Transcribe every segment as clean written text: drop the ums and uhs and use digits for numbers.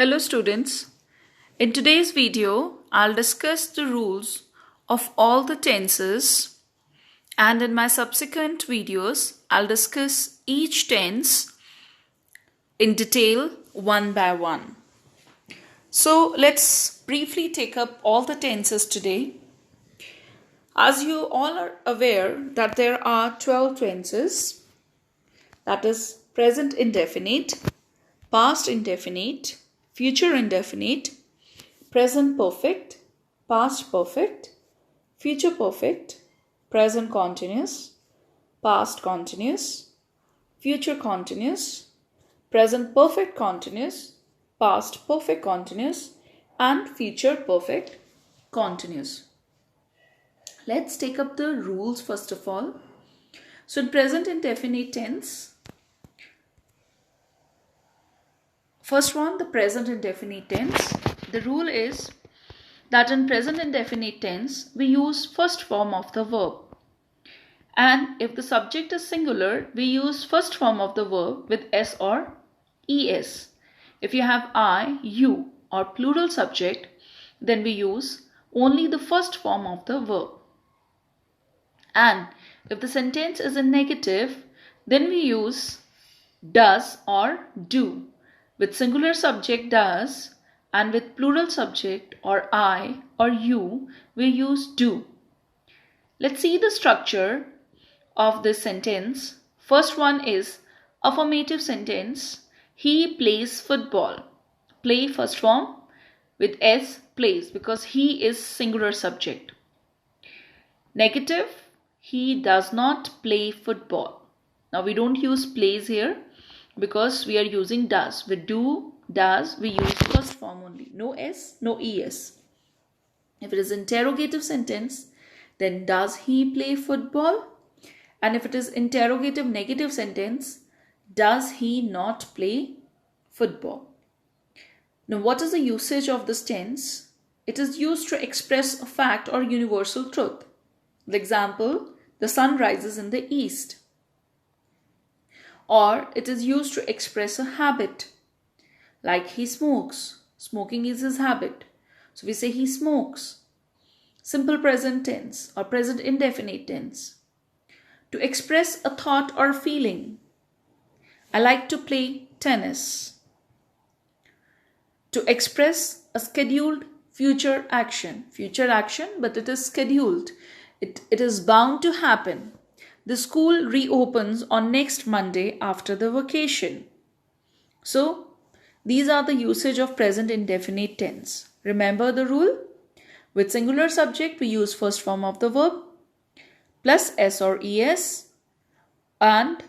Hello students, in today's video I'll discuss the rules of all the tenses, and in my subsequent videos I'll discuss each tense in detail one by one. So let's briefly take up all the tenses today. As you all are aware that there are 12 tenses, that is present indefinite, past indefinite, future indefinite, present perfect, past perfect, future perfect, present continuous, past continuous, future continuous, present perfect continuous, past perfect continuous, and future perfect continuous. Let's take up the rules first of all. So in present indefinite tense, first one, the present indefinite tense. The rule is that in present indefinite tense, we use first form of the verb. And if the subject is singular, we use first form of the verb with s or es. If you have I, you or plural subject, then we use only the first form of the verb. And if the sentence is in negative, then we use does or do. With singular subject does and with plural subject or I or you, we use do. Let's see the structure of this sentence. First one is affirmative sentence. He plays football. Play first form with S, plays, because he is singular subject. Negative, he does not play football. Now we don't use plays here because we are using does. With do, does, we use first form only. No S, no ES. If it is interrogative sentence, then does he play football? And if it is interrogative negative sentence, does he not play football? Now what is the usage of this tense? It is used to express a fact or universal truth. The example, the sun rises in the east. Or it is used to express a habit, like he smokes. Smoking is his habit. So we say he smokes. Simple present tense or present indefinite tense. To express a thought or feeling. I like to play tennis. To express a scheduled future action, but it is scheduled. It is bound to happen. The school reopens on next Monday after the vacation. So, these are the usage of present indefinite tense. Remember the rule? With singular subject, we use first form of the verb plus S or ES. And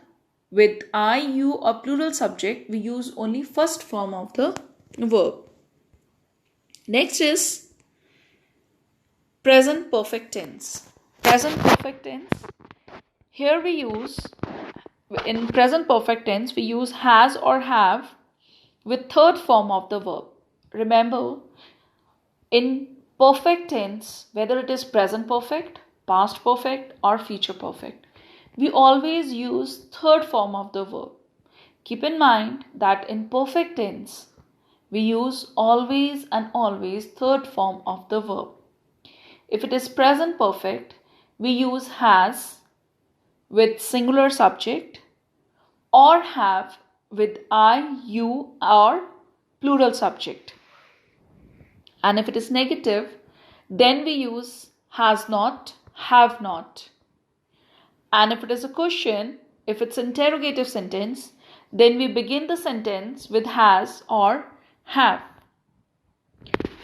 with I, you or plural subject, we use only first form of the verb. Next is present perfect tense. Present perfect tense. Here we use, in present perfect tense, we use has or have with third form of the verb. Remember, in perfect tense, whether it is present perfect, past perfect or future perfect, we always use third form of the verb. Keep in mind that in perfect tense, we use always and always third form of the verb. If it is present perfect, we use has with singular subject or have with I, you or plural subject. And if it is negative, then we use has not, have not. And if it is a question, if it's interrogative sentence, then we begin the sentence with has or have.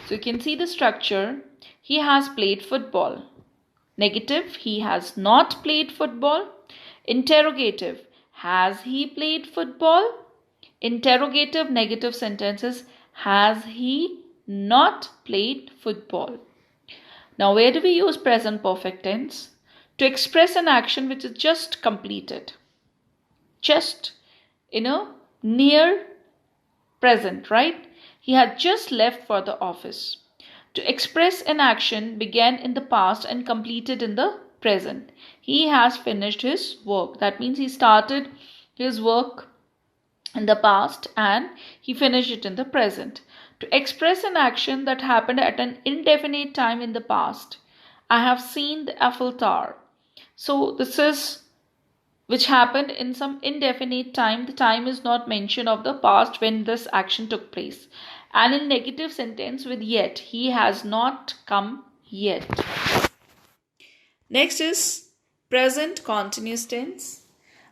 So you can see the structure. He has played football. Negative, he has not played football. Interrogative, has he played football? Interrogative negative sentences, has he not played football? Now where do we use present perfect tense? To express an action which is just completed. Just, near present, right? He had just left for the office. To express an action began in the past and completed in the present. He has finished his work. That means he started his work in the past and he finished it in the present. To express an action that happened at an indefinite time in the past. I have seen the Eiffel Tower. So this is which happened in some indefinite time. The time is not mentioned of the past when this action took place. And in negative sentence with yet, he has not come yet. Next is present continuous tense.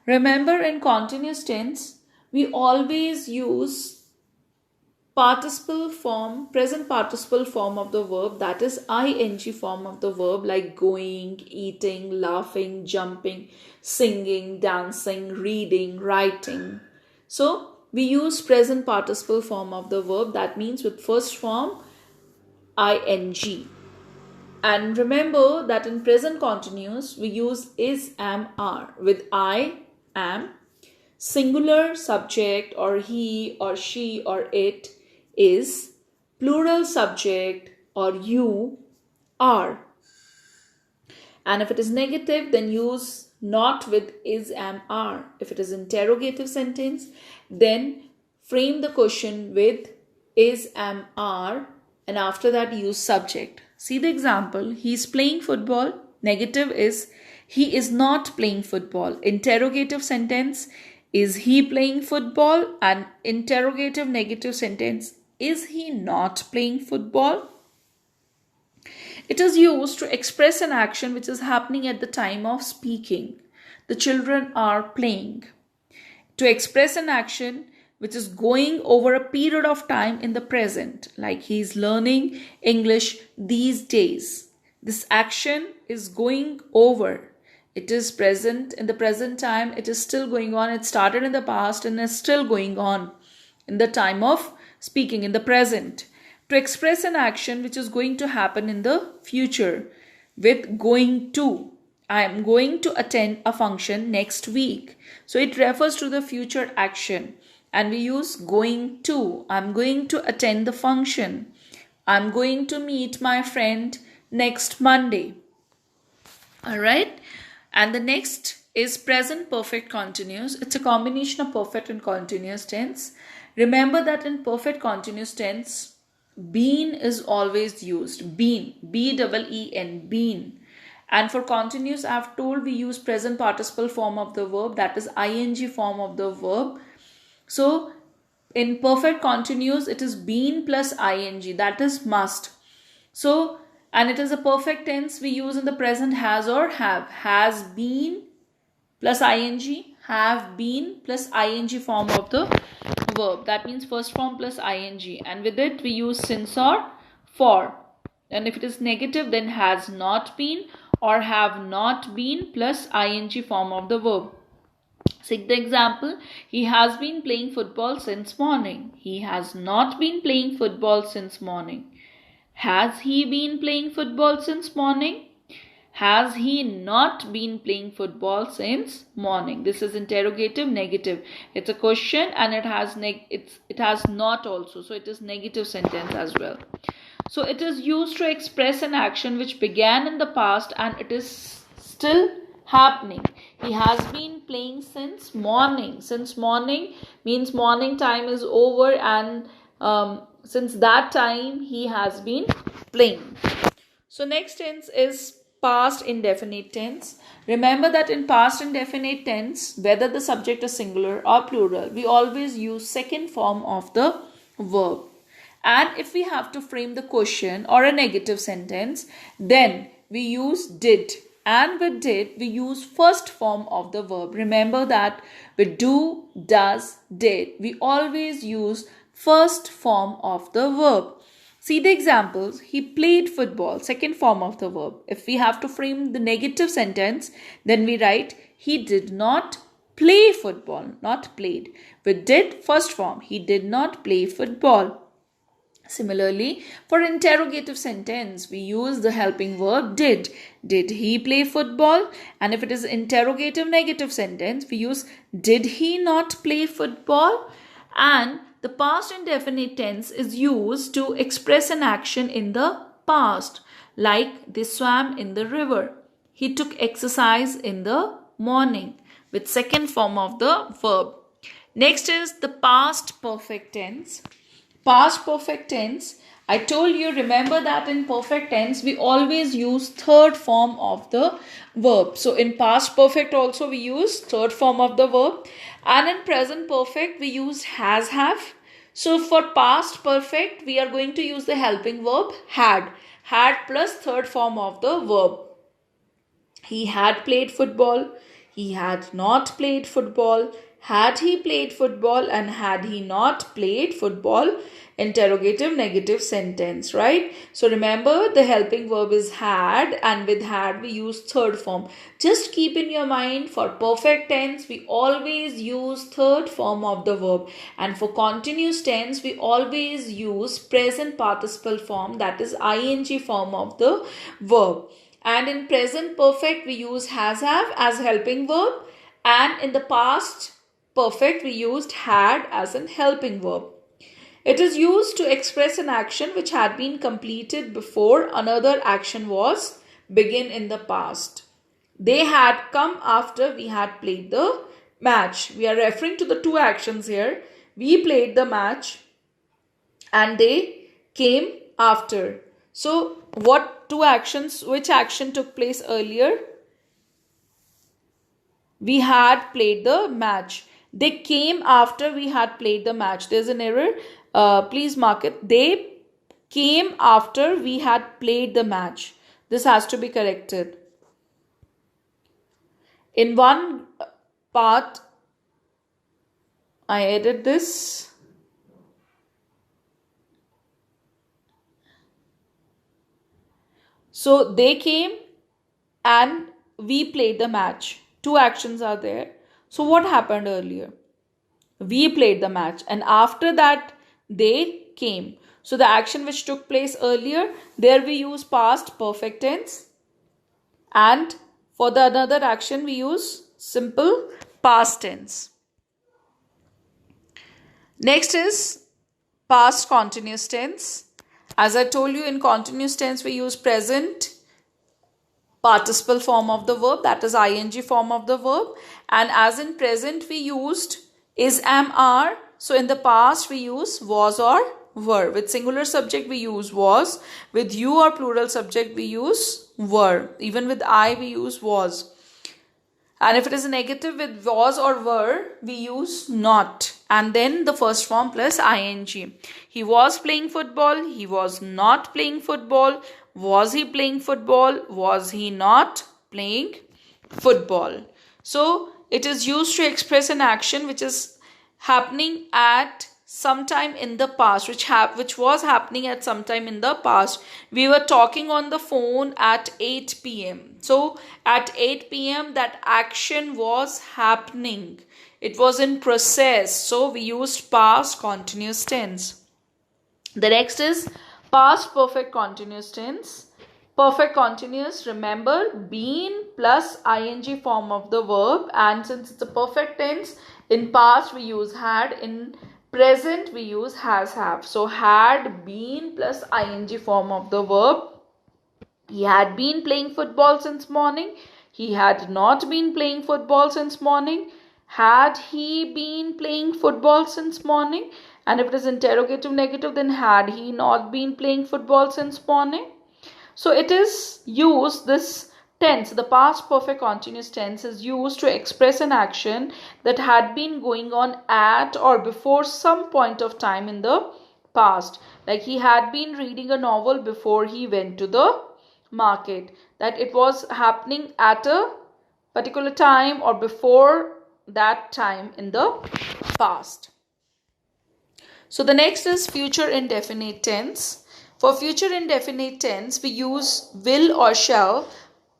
Remember, in continuous tense, we always use present participle form of the verb, that is ing form of the verb, like going, eating, laughing, jumping, singing, dancing, reading, writing. So we use present participle form of the verb, that means with first form ing. And remember that in present continuous we use is, am, are with I, am, singular subject or he or she or it is, plural subject or you are. And if it is negative, then use not with is, am, are. If it is interrogative sentence, then frame the question with is, am, are, and after that use subject. See the example, he is playing football. Negative is he is not playing football. Interrogative sentence, is he playing football? And interrogative negative sentence, is he not playing football? It is used to express an action which is happening at the time of speaking. The children are playing. To express an action which is going over a period of time in the present, like he is learning English these days. This action is going over. It is present in the present time. It is still going on. It started in the past and is still going on in the time of speaking in the present. To express an action which is going to happen in the future with going to. I am going to attend a function next week. So it refers to the future action. And we use going to. I'm going to attend the function. I'm going to meet my friend next Monday. Alright. And the next is present perfect continuous. It's a combination of perfect and continuous tense. Remember that in perfect continuous tense, been is always used. Been. B-E-E-N. Been. And for continuous, I have told we use present participle form of the verb. That is ing form of the verb. So in perfect continuous, it is been plus ing. That is must. So, and it is a perfect tense we use in the present has or have. Has been plus ing. Have been plus ing form of the verb. That means first form plus ing. And with it we use since or for. And if it is negative, then has not been or have not been plus ing form of the verb. Take the example, he has been playing football since morning. He has not been playing football since morning. Has he been playing football since morning? Has he not been playing football since morning? This is interrogative negative. It's a question and it has not also. So it is negative sentence as well. So it is used to express an action which began in the past and it is still happening. He has been playing since morning. Since morning means morning time is over and since that time he has been playing. So next tense is past indefinite tense. Remember that in past indefinite tense, whether the subject is singular or plural, we always use second form of the verb. And if we have to frame the question or a negative sentence, then we use did. And with did, we use first form of the verb. Remember that with do, does, did, we always use first form of the verb. See the examples. He played football, second form of the verb. If we have to frame the negative sentence, then we write he did not play football, not played. With did, first form, he did not play football. Similarly, for interrogative sentence, we use the helping verb did. Did he play football? And if it is interrogative negative sentence, we use did he not play football? And the past indefinite tense is used to express an action in the past, like they swam in the river. He took exercise in the morning, with second form of the verb. Next is the past perfect tense. Past perfect tense, I told you, remember that in perfect tense we always use third form of the verb. So in past perfect also we use third form of the verb, and in present perfect we use has, have. So for past perfect we are going to use the helping verb had plus third form of the verb. He had played football. He had not played football. Had he played football and had he not played football? Interrogative negative sentence, right? So remember the helping verb is had, and with had we use third form. Just keep in your mind, for perfect tense we always use third form of the verb, and for continuous tense we always use present participle form, that is ing form of the verb. And in present perfect we use has, have as helping verb, and in the past perfect we used had as an helping verb. It is used to express an action which had been completed before another action was begin in the past. They had come after we had played the match. We are referring to the two actions here. We played the match and they came after. So what two actions, which action took place earlier? We had played the match. They came after we had played the match. There's an error. Please mark it. They came after we had played the match. This has to be corrected. In one part, I added this. So they came and we played the match. Two actions are there. So what happened earlier? We played the match, and after that they came. So the action which took place earlier, there we use past perfect tense, and for the another action we use simple past tense. Next is past continuous tense. As I told you, in continuous tense we use present participle form of the verb, that is ing form of the verb, and as in present we used is, am, are. So in the past we use was or were. With singular subject we use was, with you or plural subject we use were, even with I we use was, and if it is a negative with was or were we use not, and then the first form plus ing. He was playing football, he was not playing football. Was he playing football? Was he not playing football? So it is used to express an action which is happening at some time in the past, which was happening at some time in the past. We were talking on the phone at 8 p.m. So at 8 p.m. that action was happening. It was in process. So we used past continuous tense. The next is past perfect continuous tense. Perfect continuous, remember, been plus ing form of the verb, and since it's a perfect tense, in past we use had, in present we use has, have. So had been plus ing form of the verb. He had been playing football since morning. He had not been playing football since morning. Had he been playing football since morning? And if it is interrogative negative, then had he not been playing football since morning? So it is used, this tense, the past perfect continuous tense is used to express an action that had been going on at or before some point of time in the past. Like he had been reading a novel before he went to the market. That it was happening at a particular time or before that time in the past. So the next is future indefinite tense. For future indefinite tense, we use will or shall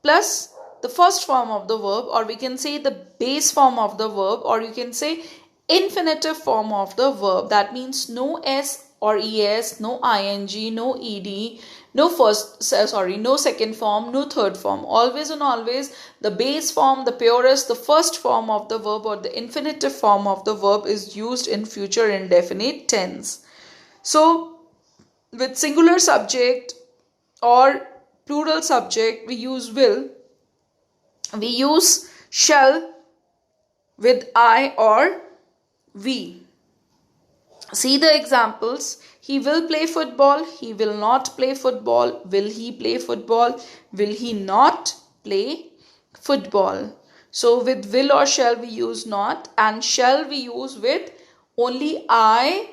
plus the first form of the verb, or we can say the base form of the verb, or you can say infinitive form of the verb. That means no s or es, no ing, no ed, no second form, no third form. Always and always the base form, the purest, the first form of the verb or the infinitive form of the verb is used in future indefinite tense. So with singular subject or plural subject we use will. We use shall with I or we. See the examples. He will play football. He will not play football. Will he play football? Will he not play football? So with will or shall we use not, and shall we use with only I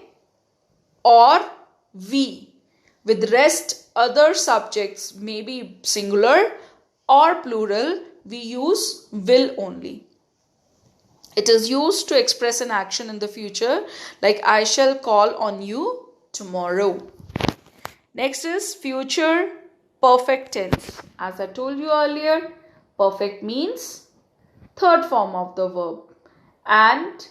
or we. With rest other subjects, maybe singular or plural, we use will only. It is used to express an action in the future, like I shall call on you tomorrow. Next is future perfect tense. As I told you earlier, perfect means third form of the verb. And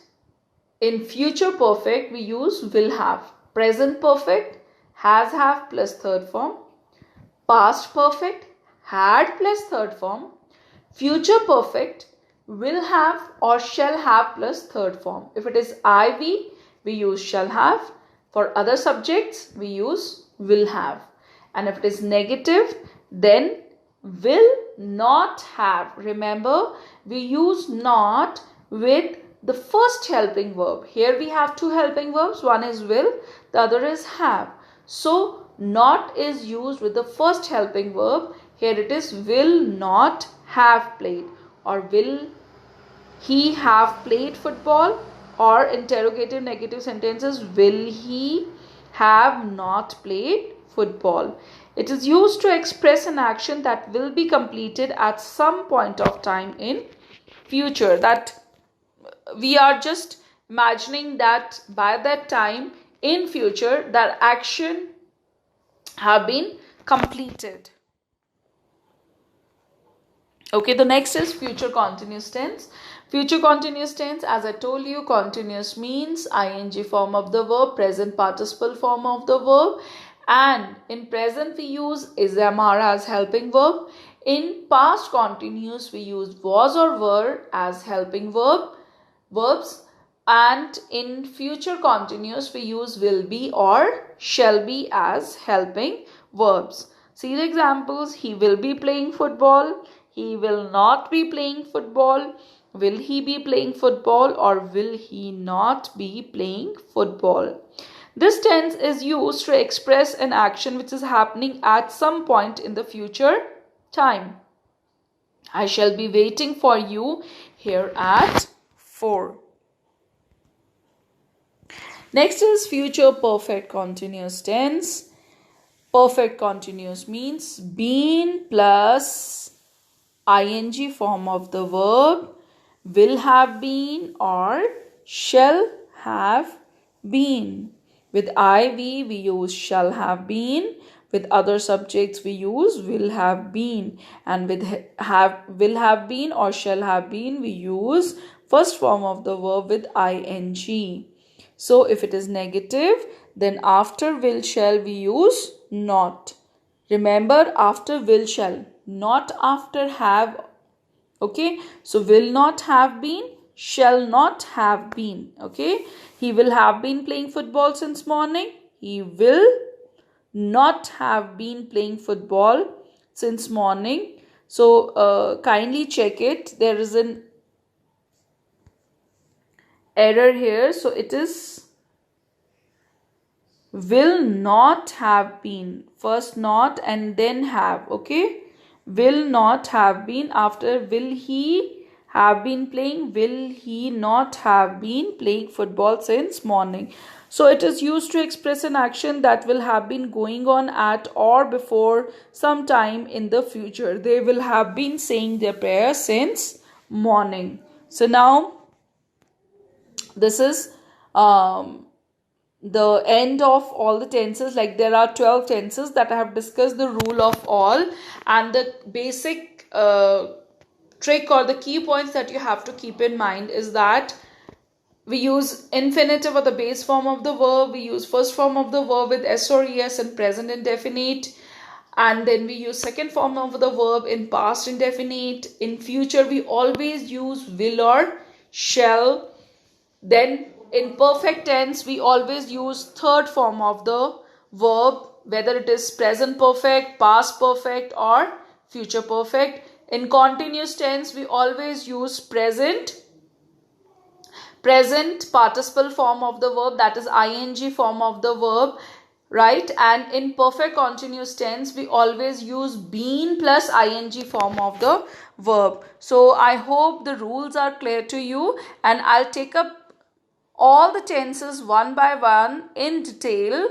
in future perfect, we use will have. Present perfect, has have plus third form. Past perfect, had plus third form. Future perfect, will have or shall have plus third form. If it is IV, we use shall have. For other subjects, we use will have. And if it is negative, then will not have. Remember, we use not with the first helping verb. Here we have two helping verbs. One is will, the other is have. So, not is used with the first helping verb. Here it is will not have played, or will he have played football, or interrogative negative sentences, will he have not played football. It is used to express an action that will be completed at some point of time in future, that we are just imagining that by that time in future that action have been completed. Okay, the next is future continuous tense. Future continuous tense, as I told you, continuous means ing form of the verb, present participle form of the verb, and in present we use is amara as helping verb. In past continuous we use was or were as helping verbs, and in future continuous we use will be or shall be as helping verbs. See the examples. He will be playing football. He will not be playing football. Will he be playing football, or will he not be playing football? This tense is used to express an action which is happening at some point in the future time. I shall be waiting for you here at 4. Next is future perfect continuous tense. Perfect continuous means been plus ing form of the verb, will have been or shall have been. With IV we use shall have been. With other subjects we use will have been. And with will have been or shall have been we use first form of the verb with ing. So if it is negative, then after will shall we use not. Remember, after will shall, not after have. Okay, so will not have been, shall not have been. Okay, he will have been playing football since morning. He will not have been playing football since morning. So kindly check it. There is an error here. So it is will not have been. First not and then have. Okay, will not have been. After will he have been playing, will he not have been playing football since morning. So it is used to express an action that will have been going on at or before some time in the future. They will have been saying their prayer since morning. So now this is the end of all the tenses. Like there are 12 tenses that I have discussed the rule of all, and the basic trick or the key points that you have to keep in mind is that we use infinitive or the base form of the verb. We use first form of the verb with s or es in present indefinite, and then we use second form of the verb in past indefinite. In future we always use will or shall. Then in perfect tense we always use third form of the verb, whether it is present perfect, past perfect or future perfect. In continuous tense we always use present present participle form of the verb, that is ing form of the verb, right? And in perfect continuous tense, we always use been plus ing form of the verb. So I hope the rules are clear to you, and I'll take up all the tenses one by one in detail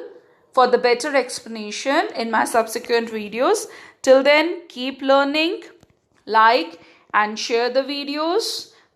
for the better explanation in my subsequent videos. Till then, keep learning, like and share the videos,